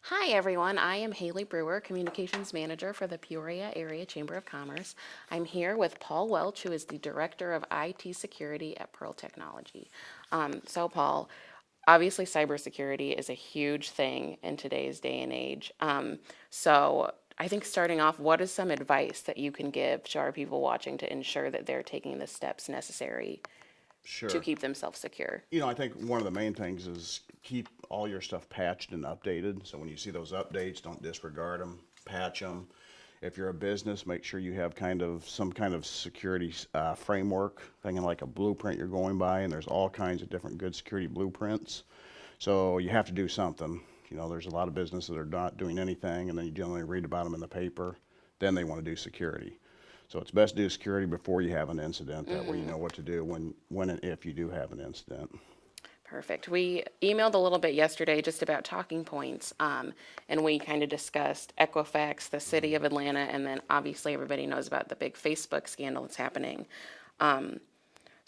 Hi, everyone. I am Haley Brewer, Communications Manager for the Peoria Area Chamber of Commerce. I'm here with Paul Welch, who is the Director of IT Security at Pearl Technology. Paul, obviously, cybersecurity is a huge thing in today's day and age. I think starting off, what is some advice that you can give to our people watching to ensure that they're taking the steps necessary to Sure. keep themselves secure? I think one of the main things is keep all your stuff patched and updated. So when you see those updates, don't disregard them, patch them. If you're a business, make sure you have some kind of security framework, thinking like a blueprint you're going by, and there's all kinds of different good security blueprints. So you have to do something. There's a lot of businesses that are not doing anything, and then you generally read about them in the paper. Then they want to do security. So it's best to do security before you have an incident. That way you know what to do when and if you do have an incident. Perfect. We emailed a little bit yesterday just about talking points, and we kind of discussed Equifax, the city of Atlanta, and then obviously everybody knows about the big Facebook scandal that's happening.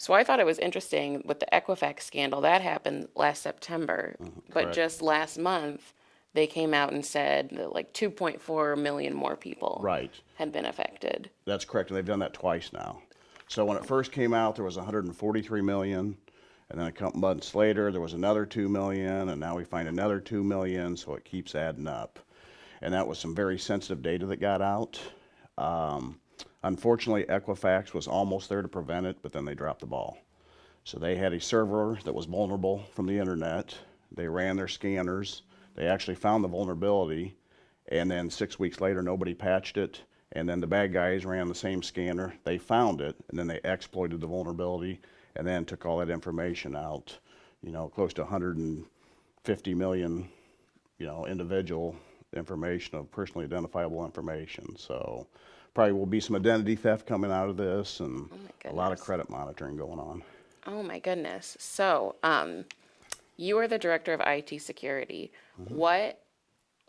So I thought it was interesting with the Equifax scandal that happened last September, but Correct. just last month they came out and said that like 2.4 million more people Right. had been affected. That's correct. And they've done that twice now. So when it first came out, there was 143 million. And then a couple months later, there was another 2 million. And now we find another 2 million. So it keeps adding up. And that was some very sensitive data that got out. Unfortunately, Equifax was almost there to prevent it, but then they dropped the ball. So they had a server that was vulnerable from the internet. They ran their scanners. They actually found the vulnerability. And then 6 weeks later, nobody patched it. And then the bad guys ran the same scanner. They found it, and then they exploited the vulnerability and then took all that information out. Close to 150 million, individual information of personally identifiable information. So probably will be some identity theft coming out of this and Oh my a lot of goodness. credit monitoring going on. Oh my goodness. You are the director of IT security. Mm-hmm. What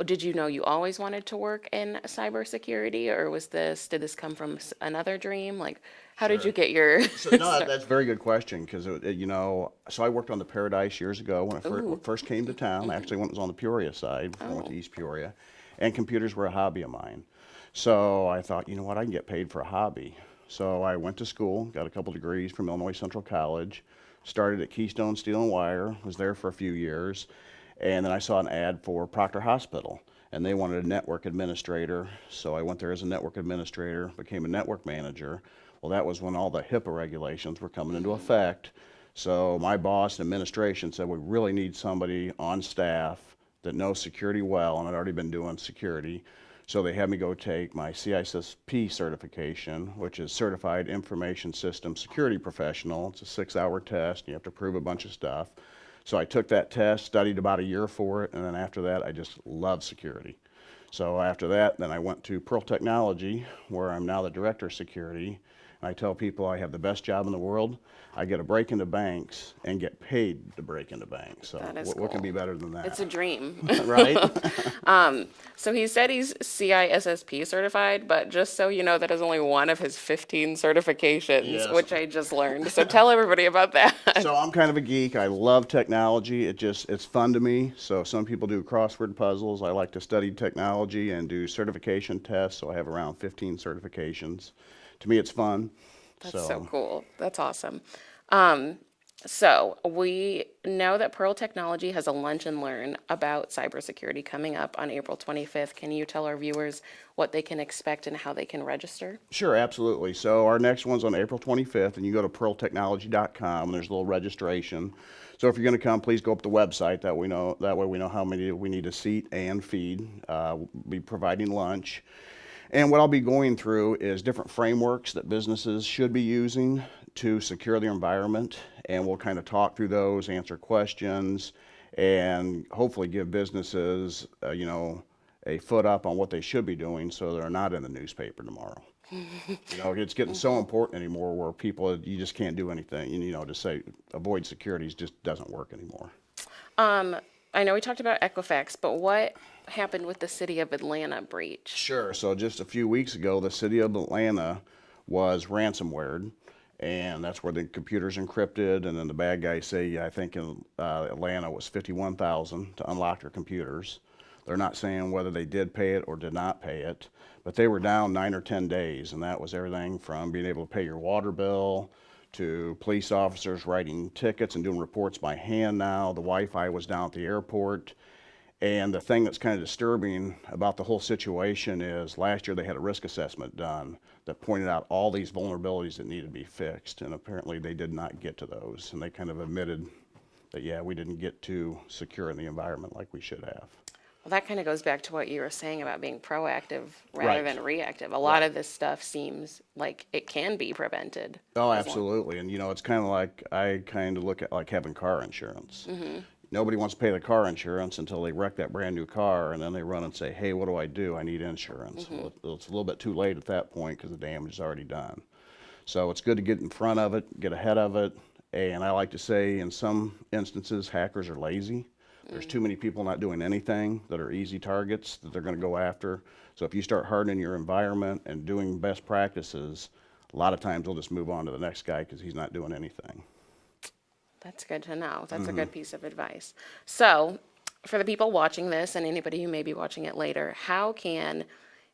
did you know you always wanted to work in cybersecurity, or did this come from another dream? Like, how did you Sure. get your So no, start? that's a very good question because so I worked on the Paradise years ago when Ooh, first came to town. Actually, when it was on the Peoria side before I went to oh, East Peoria, and computers were a hobby of mine. So I thought, you know what, I can get paid for a hobby. So I went to school, got a couple degrees from Illinois Central College, started at Keystone Steel and Wire, was there for a few years, and then I saw an ad for Proctor Hospital, and they wanted a network administrator. So I went there as a network administrator, became a network manager. Well, that was when all the HIPAA regulations were coming into effect. So my boss and administration said, we really need somebody on staff that knows security well, and I'd already been doing security. So they had me go take my CISSP certification, which is Certified Information System Security Professional. It's a 6-hour test. You have to prove a bunch of stuff. So I took that test, studied about a year for it, and then after that, I just loved security. So after that, then I went to Pearl Technology, where I'm now the director of security. And I tell people I have the best job in the world. I get to break into banks and get paid to break into banks. So that is what can be cool. better than It's that? a dream. Right? So he said he's CISSP certified, but just so you know, that is only one of his 15 certifications, Yes. which I just learned. So tell everybody about that. So I'm kind of a geek. I love technology. It's fun to me. So some people do crossword puzzles. I like to study technology and do certification tests. So I have around 15 certifications. To me, it's fun. That's so So cool. That's awesome. Um, so we know that Pearl Technology has a lunch and learn about cybersecurity coming up on April 25th. Can you tell our viewers what they can expect and how they can register? sure, absolutely. So our next one's on April 25th, and you go to pearltechnology.com, and there's a little registration. So if you're going to come, please go up the website. That way we know how many we need to seat and feed. We'll be providing lunch. And what I'll be going through is different frameworks that businesses should be using to secure their environment. And we'll kind of talk through those, answer questions, and hopefully give businesses, a foot up on what they should be doing so they're not in the newspaper tomorrow. It's getting so important anymore where you just can't do anything. To say avoid securities just doesn't work anymore. Um, I know we talked about Equifax, but what happened with the City of Atlanta breach? Sure. So just a few weeks ago, the city of Atlanta was ransomwared, and that's where the computer's encrypted. And then the bad guys say, I think in Atlanta was 51,000 to unlock their computers. They're not saying whether they did pay it or did not pay it, but they were down 9 or 10 days, and that was everything from being able to pay your water bill to police officers writing tickets and doing reports by hand now. The Wi-Fi was down at the airport. And the thing that's kind of disturbing about the whole situation is last year they had a risk assessment done that pointed out all these vulnerabilities that needed to be fixed, and apparently they did not get to those. And they kind of admitted that, yeah, we didn't get to secure in the environment like we should have. Well, that kind of goes back to what you were saying about being proactive rather Right. than reactive. A lot of this stuff seems like it can be prevented. Oh, as long- absolutely. And it's kind of like I kind of look at like having car insurance. Nobody wants to pay the car insurance until they wreck that brand new car, and then they run and say, hey, what do I do? I need insurance. Well, it's a little bit too late at that point because the damage is already done. So it's good to get in front of it, get ahead of it. And I like to say in some instances, hackers are lazy. There's too many people not doing anything that are easy targets that they're going to go after. So if you start hardening your environment and doing best practices, a lot of times they'll just move on to the next guy because he's not doing anything. That's good to know. That's a good piece of advice. So, for the people watching this and anybody who may be watching it later, how can,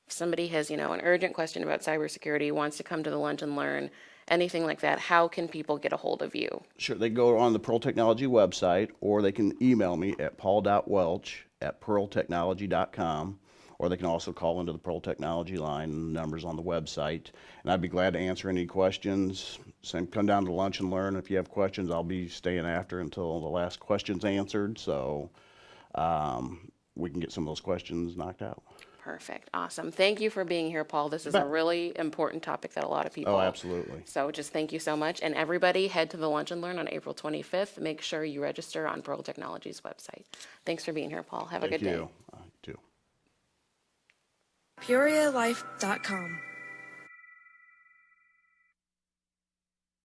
if somebody has, an urgent question about cybersecurity, wants to come to the lunch and learn, anything like that, how can people get a hold of you? Sure, they go on the Pearl Technology website, or they can email me at paul.welch@pearltechnology.com, or they can also call into the Pearl Technology line, numbers on the website, and I'd be glad to answer any questions. Come down to lunch and learn. If you have questions, I'll be staying after until the last question's answered, so we can get some of those questions knocked out. Perfect. Awesome. Thank you for being here, Paul. This is a really important topic that a lot of people. Oh, absolutely. So just thank you so much. And everybody head to the Lunch and Learn on April 25th. Make sure you register on Pearl Technology's website. Thanks for being here, Paul. Have a good day. Thank you. Too. PeoriaLife.com